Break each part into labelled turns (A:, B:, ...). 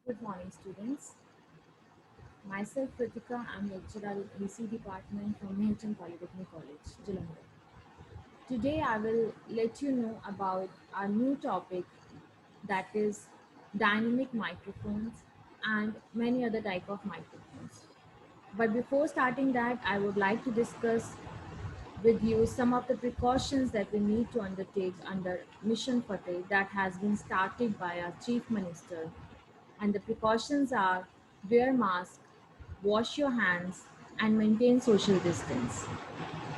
A: Good morning, students. Myself, Kritika, I'm lecturer in EC department from Milton Polytechnic College, Jalandhar. Today, I will let you know about our new topic, that is dynamic microphones and many other type of microphones. But before starting that, I would like to discuss with you some of the precautions that we need to undertake under Mission Fateh that has been started by our Chief Minister. And the precautions are: wear mask, wash your hands, and maintain social distance.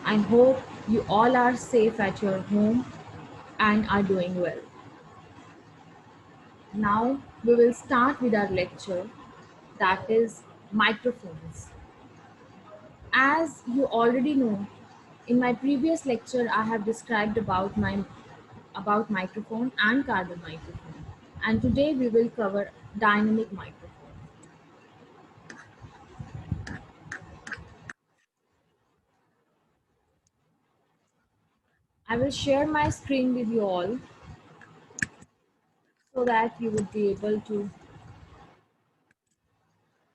A: I hope you all are safe at your home and are doing well. Now we will start with our lecture, that is microphones. As you already know, in my previous lecture I have described about microphone and carbon microphone. And today we will cover dynamic microphone. I will share my screen with you all so that you would be able to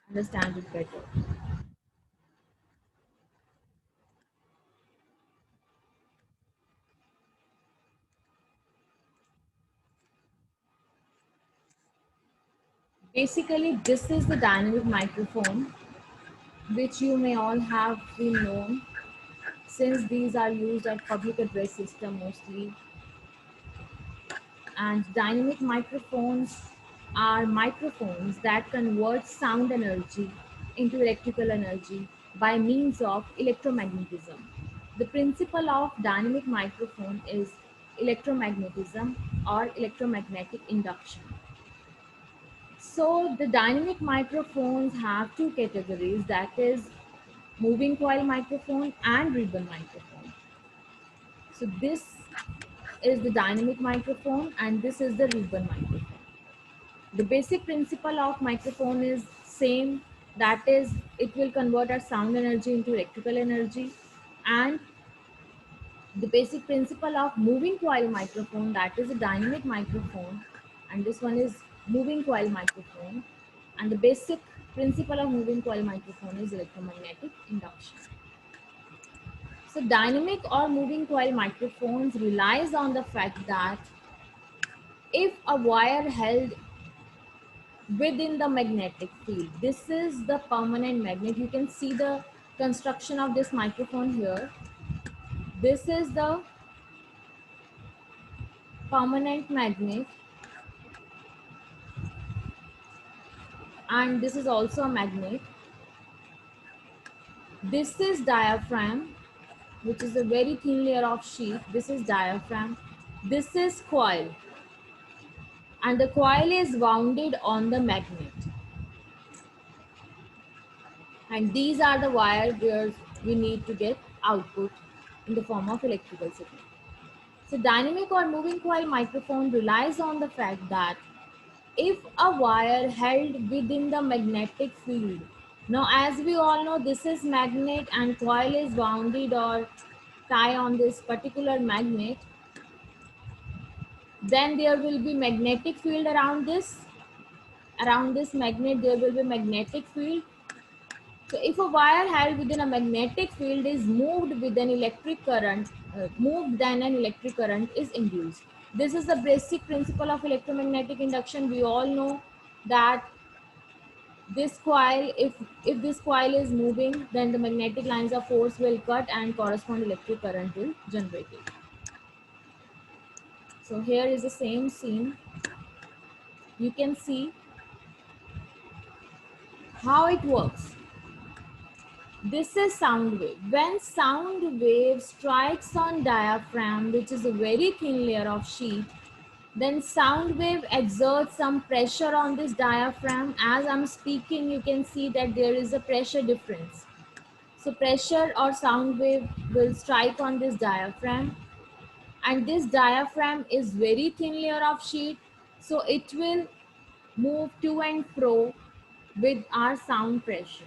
A: understand it better. Basically, this is the dynamic microphone, which you may all have been known, since these are used at public address system mostly. And dynamic microphones are microphones that convert sound energy into electrical energy by means of electromagnetism. The principle of dynamic microphone is electromagnetism or electromagnetic induction. So the dynamic microphones have two categories, that is moving coil microphone and ribbon microphone. So this is the dynamic microphone and this is the ribbon microphone. The basic principle of microphone is same, that is it will convert our sound energy into electrical energy. And the basic principle of moving coil microphone, that is a dynamic microphone, and this one is moving coil microphone. And the basic principle of moving coil microphone is electromagnetic induction. So dynamic or moving coil microphones relies on the fact that if a wire held within the magnetic field, this is the permanent magnet. You can see the construction of this microphone here. This is the permanent magnet, and this is also a magnet. This is diaphragm, which is a very thin layer of sheet. This is diaphragm. This is coil, and the coil is wounded on the magnet. And these are the wires where we need to get output in the form of electrical signal. So dynamic or moving coil microphone relies on the fact that if a wire held within the magnetic field, now as we all know, this is magnet and coil is wounded or tie on this particular magnet, then there will be magnetic field around this magnet. There will be magnetic field. So if a wire held within a magnetic field is moved with an electric current, then an electric current is induced. This is the basic principle of electromagnetic induction. We all know that this coil, if this coil is moving, then the magnetic lines of force will cut and correspond electric current will generate it. So here is the same scene. You can see how it works. This is sound wave. When sound wave strikes on diaphragm, which is a very thin layer of sheet, then sound wave exerts some pressure on this diaphragm. As I'm speaking, you can see that there is a pressure difference. So pressure or sound wave will strike on this diaphragm, and this diaphragm is very thin layer of sheet, so it will move to and fro with our sound pressure.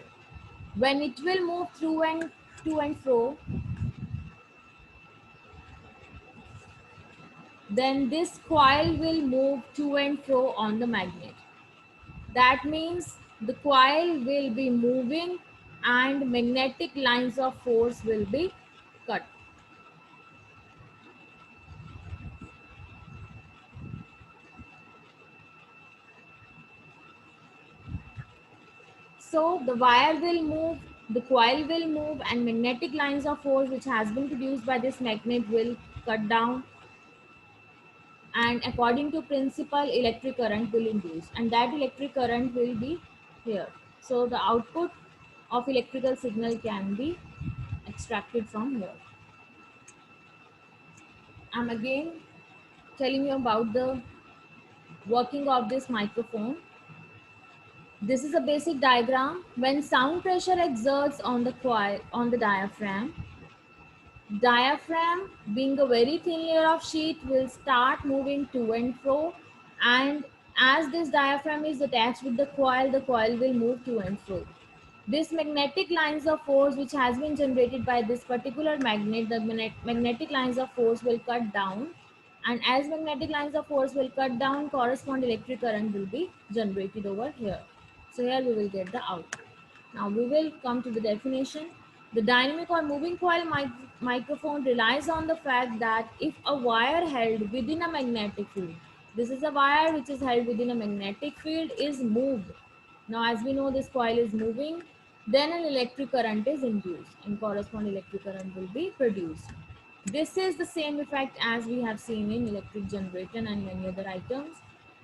A: When it will move through and to and fro, then this coil will move to and fro on the magnet. That means the coil will be moving and magnetic lines of force will be cut. So the wire will move, the coil will move, and magnetic lines of force which has been produced by this magnet will cut down, and according to principle electric current will induce, and that electric current will be here. So the output of electrical signal can be extracted from here. I'm again telling you about the working of this microphone. This is a basic diagram. When sound pressure exerts on the coil, on the diaphragm being a very thin layer of sheet will start moving to and fro, and as this diaphragm is attached with the coil will move to and fro. This magnetic lines of force which has been generated by this particular magnet, the magnetic lines of force will cut down, and as magnetic lines of force will cut down, corresponding electric current will be generated over here. So here we will get the output. Now we will come to the definition. The dynamic or moving coil microphone relies on the fact that if a wire held within a magnetic field, this is a wire which is held within a magnetic field, is moved. Now as we know this coil is moving, then an electric current is induced and corresponding electric current will be produced. This is the same effect as we have seen in electric generator and many other items.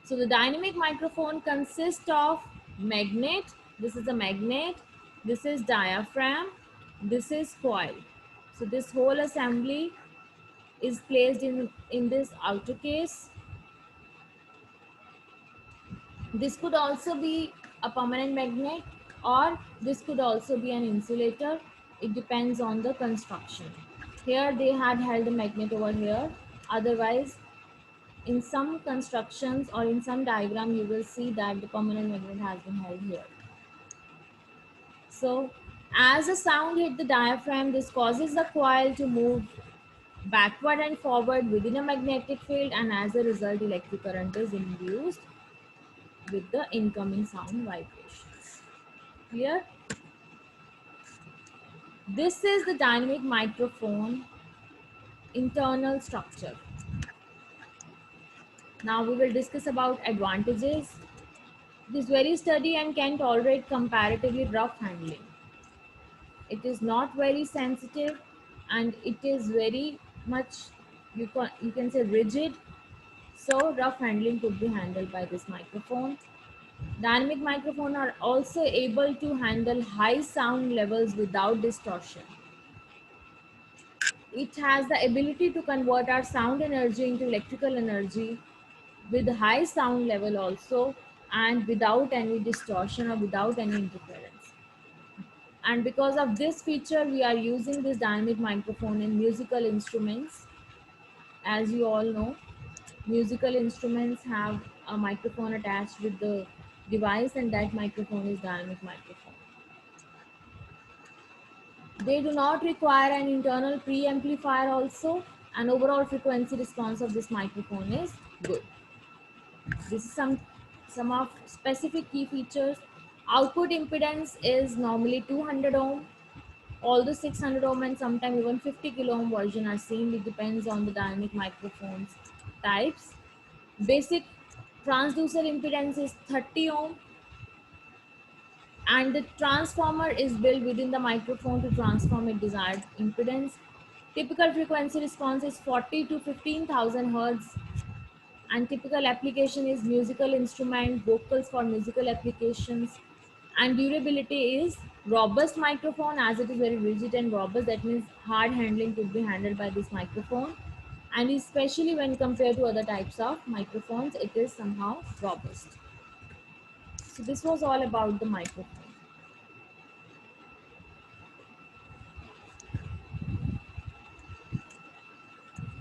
A: So the dynamic microphone consists of magnet, this is a magnet, this is diaphragm, this is coil. So this whole assembly is placed in this outer case. This could also be a permanent magnet, or this could also be an insulator. It depends on the construction. Here they had held a magnet over here. Otherwise, in some constructions or in some diagram, you will see that the permanent magnet has been held here. So as the sound hit the diaphragm, this causes the coil to move backward and forward within a magnetic field, and as a result, electric current is induced with the incoming sound vibrations. Clear? This is the dynamic microphone internal structure. Now we will discuss about advantages. It is very sturdy and can tolerate comparatively rough handling. It is not very sensitive, and it is very much, you can say, rigid. So rough handling could be handled by this microphone. Dynamic microphones are also able to handle high sound levels without distortion. It has the ability to convert our sound energy into electrical energy with high sound level also, and without any distortion or without any interference. And because of this feature, we are using this dynamic microphone in musical instruments. As you all know, musical instruments have a microphone attached with the device, and that microphone is dynamic microphone. They do not require an internal preamplifier also, and overall frequency response of this microphone is good. This is some of specific key features. Output impedance is normally 200 ohm. All the 600 ohm and sometimes even 50 kilo ohm version are seen. It depends on the dynamic microphones types. Basic transducer impedance is 30 ohm, and the transformer is built within the microphone to transform its desired impedance. Typical frequency response is 40 to 15,000 hertz, and typical application is musical instrument, vocals for musical applications, and durability is robust microphone, as it is very rigid and robust. That means hard handling could be handled by this microphone, and especially when compared to other types of microphones, it is somehow robust. So this was all about the microphone.